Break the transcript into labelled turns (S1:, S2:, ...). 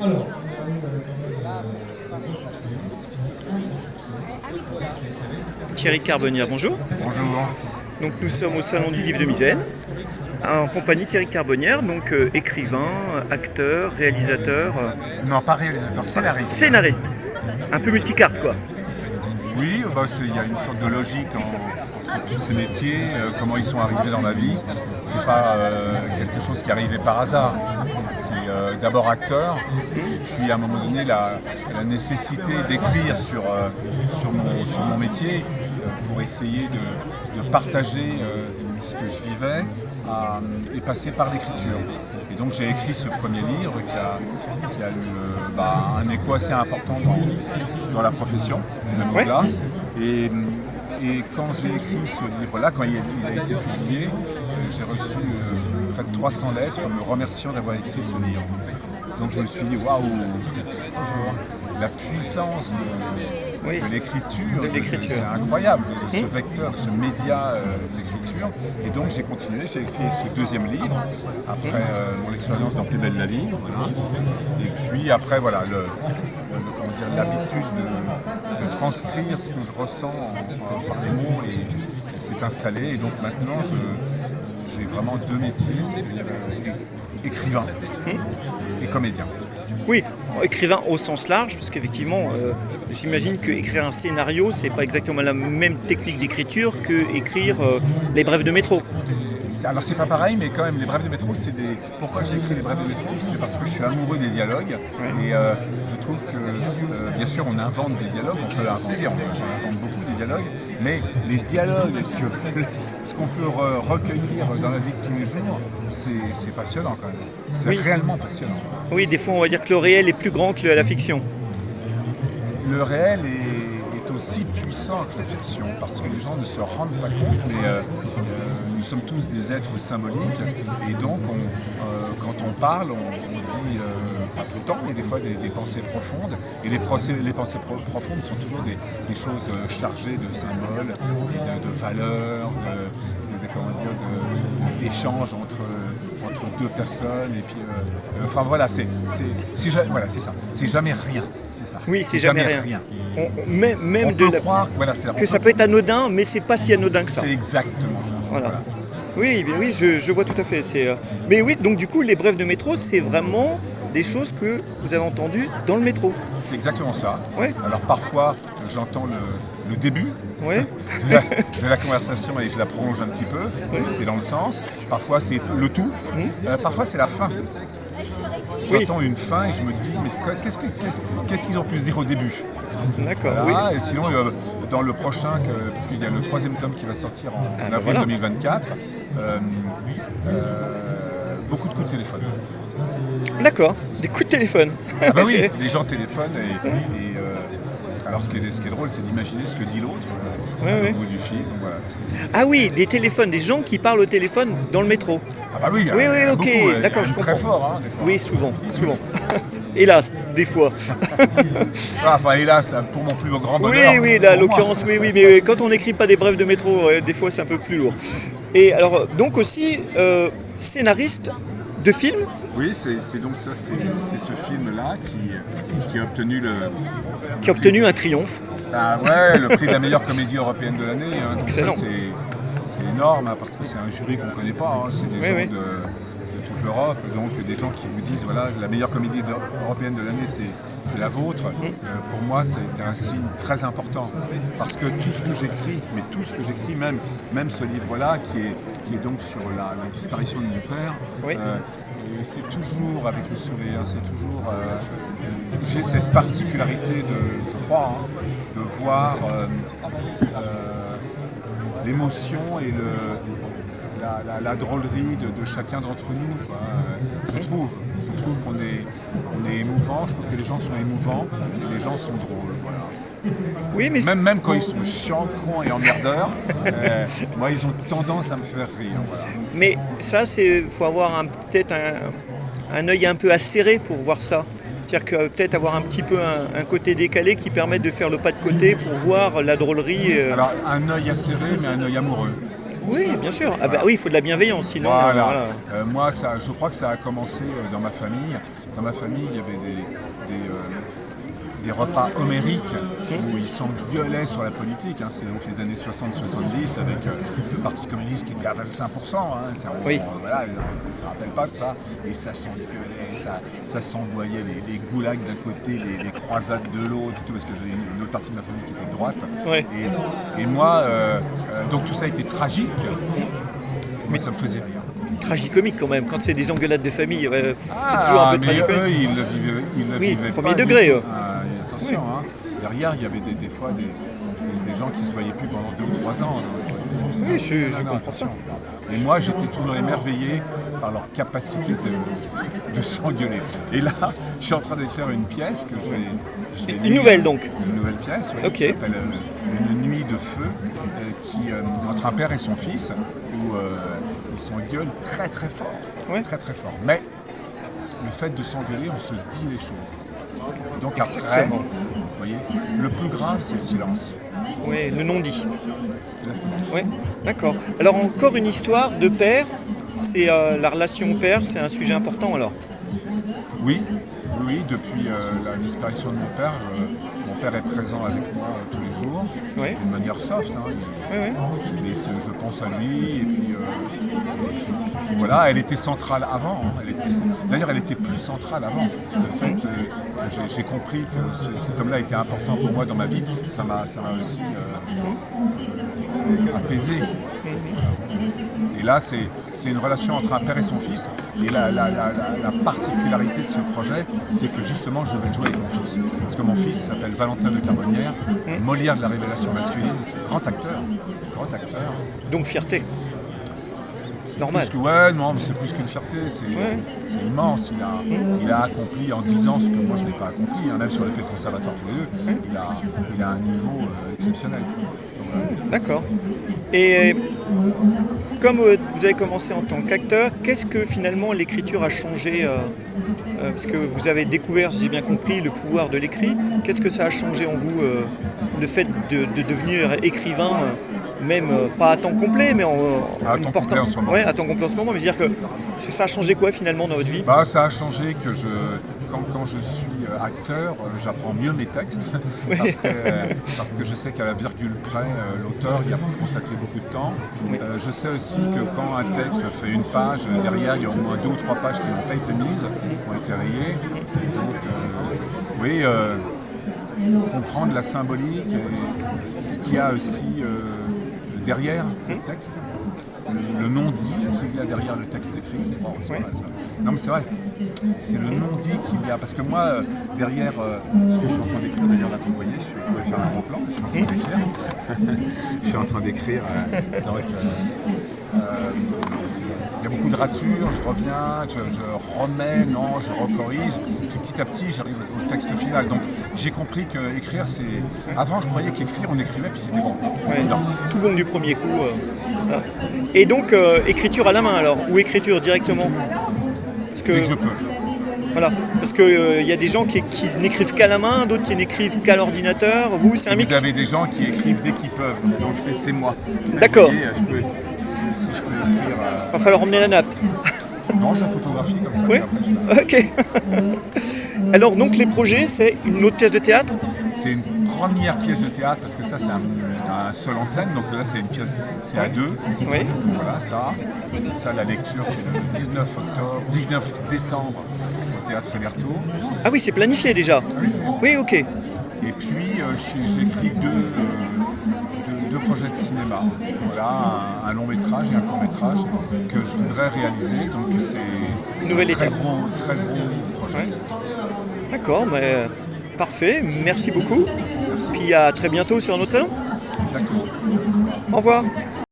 S1: Alors,
S2: Thierry Carbonnière, bonjour.
S3: Bonjour.
S2: Donc nous sommes au Salon du Livre de Misène, en compagnie de Thierry Carbonnière, donc écrivain, acteur, réalisateur,
S3: Non, pas réalisateur, scénariste.
S2: scénariste. Un peu multicarte quoi.
S3: Oui, il y a une sorte de logique entre tous ces métiers, comment ils sont arrivés dans la vie. C'est pas quelque chose qui est arrivé par hasard. C'est d'abord acteur, et puis à un moment donné la nécessité d'écrire sur mon métier pour essayer de partager ce que je vivais et passer par l'écriture. Et donc j'ai écrit ce premier livre qui a eu un écho assez important dans la profession, même là. Et quand j'ai écrit ce livre-là, quand il a été publié, j'ai reçu près de 300 lettres me remerciant d'avoir écrit ce livre. Donc je me suis dit, waouh, la puissance de l'écriture, c'est incroyable, ce vecteur, ce média d'écriture. Et donc j'ai continué, j'ai écrit ce deuxième livre, après mon expérience dans Plus belle la vie. Voilà. Et puis après, voilà, l'habitude de transcrire ce que je ressens par les mots et s'est installé. Et donc maintenant, j'ai vraiment deux métiers, c'est-à-dire écrivain et comédien.
S2: Oui, écrivain au sens large, parce qu'effectivement, j'imagine qu'écrire un scénario, c'est pas exactement la même technique d'écriture que écrire les brèves de métro.
S3: Alors c'est pas pareil, mais quand même les brèves de métro, Pourquoi j'ai écrit les brèves de métro, c'est parce que je suis amoureux des dialogues. Et je trouve que, bien sûr, on invente des dialogues, on peut inventer, j'en invente beaucoup des dialogues, mais les dialogues, ce qu'on peut recueillir dans la vie de tous les jours, c'est passionnant quand même. C'est réellement passionnant.
S2: Oui, des fois on va dire que le réel est plus grand que la fiction.
S3: Le réel est aussi puissant que la fiction, parce que les gens ne se rendent pas compte, mais nous sommes tous des êtres symboliques, et donc quand on parle, on dit pas tout le temps, mais des fois des pensées profondes, et les pensées profondes sont toujours des choses chargées de symboles, de valeurs, d'échanges entre deux personnes, et puis enfin voilà, c'est ça, c'est jamais rien, c'est ça.
S2: Oui, c'est jamais rien.
S3: On peut croire
S2: que ça peut être anodin, mais c'est pas si anodin que ça.
S3: C'est exactement ça.
S2: Voilà. Oui, je vois tout à fait. Mais oui, donc du coup, les brèves de métro, c'est vraiment des choses que vous avez entendues dans le métro.
S3: C'est exactement ça.
S2: Ouais.
S3: Alors parfois, j'entends le début de la conversation et je la prolonge un petit peu. C'est dans le sens. Parfois, c'est le tout. Parfois, c'est la fin. J'entends une fin et je me dis, mais qu'est-ce qu'ils ont pu se dire au début?
S2: D'accord,
S3: voilà.
S2: oui.
S3: Et sinon, dans le prochain, parce qu'il y a le troisième tome qui va sortir en avril 2024, beaucoup de coups de téléphone.
S2: D'accord, des coups de téléphone.
S3: Ah bah oui, les gens téléphonent et alors ce qui est drôle, c'est d'imaginer ce que dit l'autre au bout du fil. Donc, voilà,
S2: ah oui, des téléphones, des gens qui parlent au téléphone dans le métro.
S3: Ah bah oui,
S2: oui, ok,
S3: beaucoup,
S2: d'accord, je comprends.
S3: Très fort, des fois.
S2: Oui, souvent. Hélas, des fois.
S3: Enfin, hélas, pour mon plus grand bonheur.
S2: Oui, là, l'occurrence, oui, mais quand on n'écrit pas des brèves de métro, des fois c'est un peu plus lourd. Et alors, donc aussi, scénariste de films.
S3: Oui, c'est donc ça, c'est ce film-là qui a
S2: obtenu un triomphe.
S3: Ah ouais, le prix de la meilleure comédie européenne de l'année. Donc
S2: excellent.
S3: Ça, c'est énorme, parce que c'est un jury qu'on ne connaît pas. C'est des gens de toute l'Europe, donc des gens qui vous disent, voilà, la meilleure comédie européenne de l'année, c'est la vôtre. Pour moi, c'est un signe très important, parce que tout ce que j'écris, même ce livre-là, qui est donc sur la disparition de mon père, c'est toujours avec le sourire, c'est toujours... j'ai cette particularité je crois, de voir l'émotion et la drôlerie de chacun d'entre nous, quoi. Je trouve qu'on est émouvant, je trouve que les gens sont émouvants et les gens sont drôles. Voilà.
S2: Oui, mais
S3: même quand ils sont chiants, cons et emmerdeurs, moi ils ont tendance à me faire rire. Voilà.
S2: Mais ça, faut avoir peut-être un œil un peu acéré pour voir ça. C'est-à-dire que peut-être avoir un petit peu un côté décalé qui permet de faire le pas de côté pour voir la drôlerie.
S3: Alors un œil acéré, mais un œil amoureux.
S2: Oui, bien sûr. Ah bah oui, il faut de la bienveillance, sinon.
S3: Voilà.
S2: Voilà.
S3: Moi, je crois que ça a commencé dans ma famille. Dans ma famille, il y avait des repas homériques où ils s'engueulaient sur la politique. C'est donc les années 60-70 avec le Parti communiste qui était à 25%.
S2: Oui.
S3: Voilà, ça ne rappelle pas de ça. Et ça s'engueulait, ça s'envoyait les goulags d'un côté, les croisades de l'autre, tout, parce que j'ai une autre partie de ma famille qui était de droite.
S2: Ouais.
S3: Et moi, donc tout ça a été tragique. Mais ça me faisait rire.
S2: Tragicomique quand même, quand c'est des engueulades de famille, c'est toujours un peu
S3: mais
S2: tragicomique.
S3: eux, ils le vivaient
S2: premier
S3: pas
S2: degré,
S3: du tout.
S2: eux.
S3: Attention, derrière, il y avait des fois des gens qui se voyaient plus pendant 2 ou 3 ans.
S2: Oui, je comprends ça.
S3: Et moi, j'étais toujours émerveillé par leur capacité de s'engueuler. Et là, je suis en train de faire une pièce que je vais
S2: Une
S3: lire.
S2: nouvelle donc.
S3: Une nouvelle pièce, oui,
S2: Ok.
S3: qui s'appelle Une nuit de feu, entre un père et son fils, où ils s'engueulent très très fort.
S2: Ouais.
S3: Très très fort. Mais le fait de s'engueuler, on se dit les choses. Donc après,
S2: Exactement.
S3: vous voyez, le plus grave, c'est le silence.
S2: Oui, le non-dit. Oui, d'accord. Alors encore une histoire de père, c'est la relation au père, c'est un sujet important alors.
S3: Oui, depuis la disparition de mon père est présent avec moi tous les jours,
S2: Oui.
S3: d'une manière soft.
S2: Oui.
S3: Mais je pense à lui, et puis voilà, elle était centrale avant. D'ailleurs, elle était plus centrale avant. Le fait que j'ai compris que cet homme-là était important pour moi dans ma vie, ça m'a aussi apaisé. Et là, c'est une relation entre un père et son fils. Et la particularité de ce projet, c'est que justement, je vais le jouer avec mon fils. Parce que mon fils s'appelle Valentin de Carbonnière, Molière de la révélation masculine, grand acteur.
S2: Donc fierté. Normal.
S3: Non, mais c'est plus qu'une fierté, c'est immense. Il a accompli en 10 ans ce que moi je n'ai pas accompli, même sur l'effet conservatoire tous les deux. Il a un niveau exceptionnel.
S2: D'accord. Et comme vous avez commencé en tant qu'acteur, qu'est-ce que finalement l'écriture a changé parce que vous avez découvert, si j'ai bien compris, le pouvoir de l'écrit. Qu'est-ce que ça a changé en vous, le fait de devenir écrivain même pas à temps complet, mais
S3: à temps complet en ce moment.
S2: Ouais, à temps complet en ce moment. Mais dire que ça a changé quoi finalement dans votre vie?
S3: Ça a changé que quand je suis acteur, j'apprends mieux mes textes parce que je sais qu'à la virgule près, l'auteur y a consacré beaucoup de temps. Je sais aussi que quand un texte fait une page, derrière il y a au moins 2 ou 3 pages qui n'ont pas été mises, qui ont été rayées. Donc, comprendre la symbolique et ce qu'il y a aussi derrière le texte, le non-dit qu'il y a derrière le texte écrit. Non mais c'est vrai, c'est le non-dit qu'il y a. Parce que moi, derrière ce que je suis en train d'écrire, d'ailleurs là vous voyez, je vais faire un gros plan, je suis en train d'écrire. Il y a beaucoup de ratures, je reviens, je remets, je recorrige. Petit à petit, j'arrive au texte final. Donc j'ai compris qu'écrire, c'est... Avant, je croyais qu'écrire, on écrivait, puis c'était bon.
S2: Ouais, tout bon du premier coup. Voilà. Et donc, écriture à la main alors, ou écriture directement? Parce que,
S3: Dès que je peux.
S2: Voilà, parce qu'il y a des gens qui n'écrivent qu'à la main, d'autres qui n'écrivent qu'à l'ordinateur. Vous, c'est un mix?
S3: Vous avez des gens qui écrivent dès qu'ils peuvent, donc c'est moi.
S2: D'accord.
S3: Si je peux écrire...
S2: Il va falloir emmener la nappe.
S3: Non, je la photographie comme ça.
S2: Oui. Ok. Alors donc les projets, c'est une autre pièce de théâtre?
S3: C'est une première pièce de théâtre parce que ça c'est un seul en scène, donc là c'est une pièce, c'est à 2.
S2: Oui.
S3: Voilà ça la lecture c'est le 19 décembre au Théâtre Féderto.
S2: Ah oui, c'est planifié déjà. Oui, ok.
S3: Et puis j'écris deux projets de cinéma. Voilà, un long métrage et un court métrage que je voudrais réaliser. Donc c'est
S2: Nouvelle
S3: un très
S2: étape.
S3: gros projet.
S2: Ouais. D'accord, mais parfait, merci beaucoup. Puis à très bientôt sur un autre salon.
S3: Exactement.
S2: Au revoir.